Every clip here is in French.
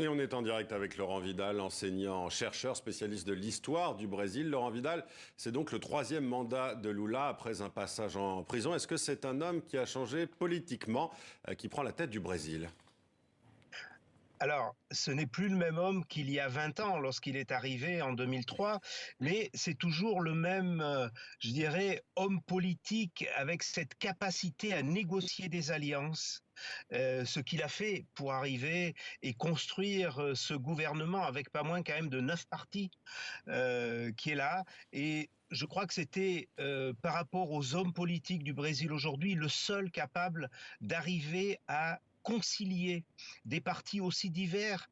Et on est en direct avec Laurent Vidal, enseignant, chercheur, spécialiste de l'histoire du Brésil. Laurent Vidal, c'est donc le troisième mandat de Lula après un passage en prison. Est-ce que c'est un homme qui a changé politiquement, qui prend la tête du Brésil? Alors, ce n'est plus le même homme qu'il y a 20 ans lorsqu'il est arrivé en 2003, mais c'est toujours le même, je dirais, homme politique avec cette capacité à négocier des alliances. Ce qu'il a fait pour arriver et construire ce gouvernement avec pas moins quand même de 9 partis qui est là. Et je crois que c'était, par rapport aux hommes politiques du Brésil aujourd'hui, le seul capable d'arriver à concilier des partis aussi divers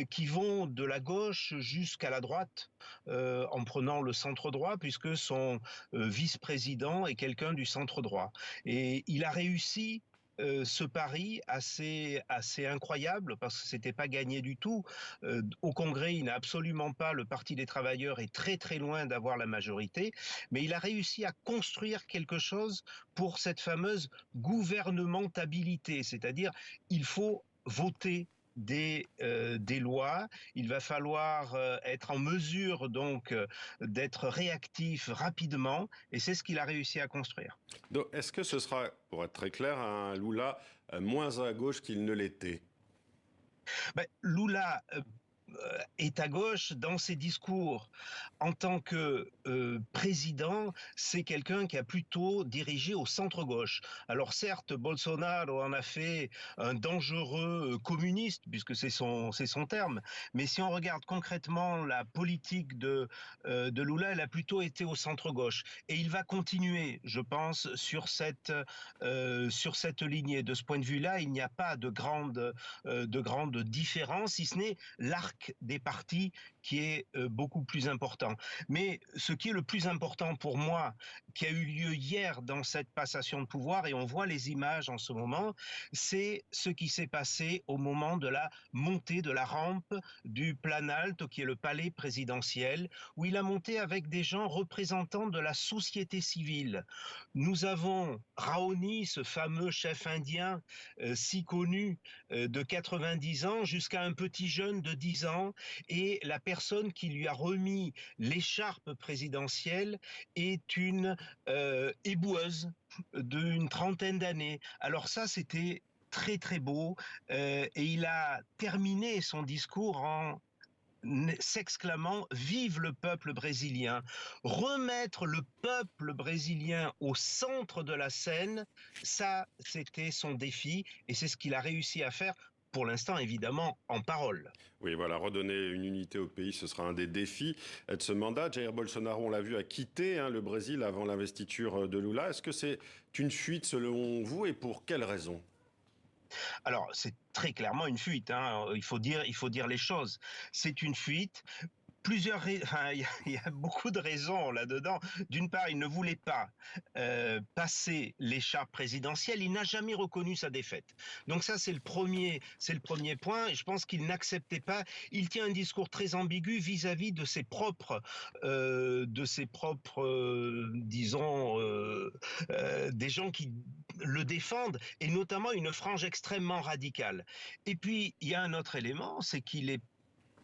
qui vont de la gauche jusqu'à la droite, en prenant le centre droit, puisque son vice-président est quelqu'un du centre droit. Et il a réussi ce pari assez incroyable parce que c'était pas gagné du tout. Au Congrès, il n'a absolument pas. Le Parti des travailleurs est très très loin d'avoir la majorité, mais il a réussi à construire quelque chose pour cette fameuse gouvernementabilité, c'est-à-dire il faut voter des lois, il va falloir être en mesure donc d'être réactif rapidement, et c'est ce qu'il a réussi à construire. Donc, est-ce que ce sera, pour être très clair, un Lula moins à gauche qu'il ne l'était? Ben, Lula est à gauche dans ses discours. En tant que président, c'est quelqu'un qui a plutôt dirigé au centre-gauche. Alors certes, Bolsonaro en a fait un dangereux communiste, puisque c'est son terme, mais si on regarde concrètement la politique de Lula, elle a plutôt été au centre-gauche. Et il va continuer, je pense, sur cette lignée. De ce point de vue-là, il n'y a pas de grande différence, si ce n'est l'arc des partis qui est beaucoup plus important. Mais ce qui est le plus important pour moi, qui a eu lieu hier dans cette passation de pouvoir, et on voit les images en ce moment, c'est ce qui s'est passé au moment de la montée de la rampe du Planalto, qui est le palais présidentiel, où il a monté avec des gens représentants de la société civile. Nous avons Raoni, ce fameux chef indien si connu de 90 ans, jusqu'à un petit jeune de 10 ans, et la personne qui lui a remis l'écharpe présidentielle est une éboueuse d'une trentaine d'années. Alors ça, c'était très très beau, et il a terminé son discours en s'exclamant "Vive le peuple brésilien". Remettre le peuple brésilien au centre de la scène, ça, c'était son défi, et c'est ce qu'il a réussi à faire, pour l'instant, évidemment, en parole. Oui, voilà, redonner une unité au pays, ce sera un des défis de ce mandat. Jair Bolsonaro, on l'a vu, a quitté le Brésil avant l'investiture de Lula. Est-ce que c'est une fuite selon vous et pour quelles raisons? Alors, c'est très clairement une fuite, hein. Il faut dire les choses. C'est une fuite. Enfin, il y a beaucoup de raisons là-dedans. D'une part, il ne voulait pas passer l'écharpe présidentielle. Il n'a jamais reconnu sa défaite. Donc ça, c'est le premier point. Et je pense qu'il n'acceptait pas. Il tient un discours très ambigu vis-à-vis de ses propres, disons, des gens qui le défendent, et notamment une frange extrêmement radicale. Et puis, il y a un autre élément, c'est qu'il est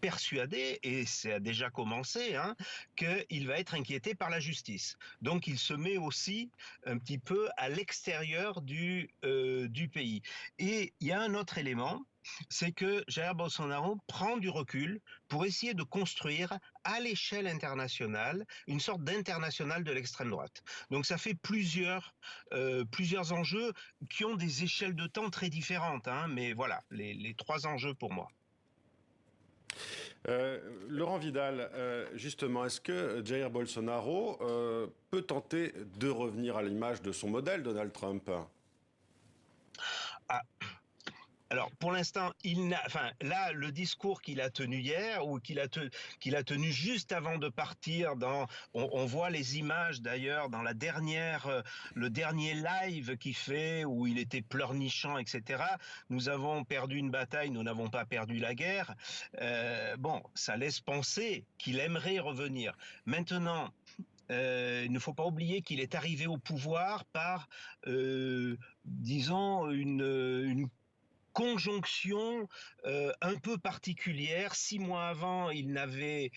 persuadé, et ça a déjà commencé, hein, qu'il va être inquiété par la justice. Donc il se met aussi un petit peu à l'extérieur du pays. Et il y a un autre élément, c'est que Jair Bolsonaro prend du recul pour essayer de construire à l'échelle internationale une sorte d'international de l'extrême droite. Donc ça fait plusieurs enjeux qui ont des échelles de temps très différentes, hein, mais voilà, les trois enjeux pour moi. Laurent Vidal, justement, est-ce que Jair Bolsonaro peut tenter de revenir à l'image de son modèle, Donald Trump? Ah, alors, pour l'instant, enfin, là, le discours qu'il a tenu hier, ou qu'il a tenu juste avant de partir on voit les images d'ailleurs dans le dernier live qu'il fait, où il était pleurnichant, etc. Nous avons perdu une bataille, nous n'avons pas perdu la guerre. Bon, ça laisse penser qu'il aimerait revenir. Maintenant, il ne faut pas oublier qu'il est arrivé au pouvoir par, disons, une conjonction un peu particulière. 6 mois avant, il n'avait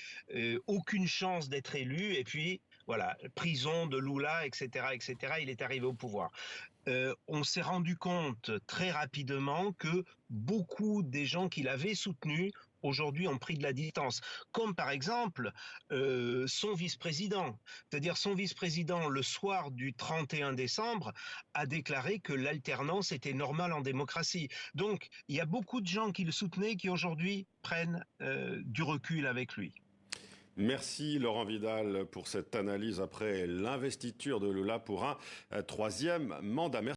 aucune chance d'être élu, et puis voilà, prison de Lula, etc., etc., il est arrivé au pouvoir. On s'est rendu compte très rapidement que beaucoup des gens qui l'avaient soutenu aujourd'hui ont pris de la distance, comme par exemple son vice-président. C'est-à-dire son vice-président, le soir du 31 décembre, a déclaré que l'alternance était normale en démocratie. Donc il y a beaucoup de gens qui le soutenaient qui aujourd'hui prennent du recul avec lui. Merci Laurent Vidal pour cette analyse après l'investiture de Lula pour un troisième mandat. Merci.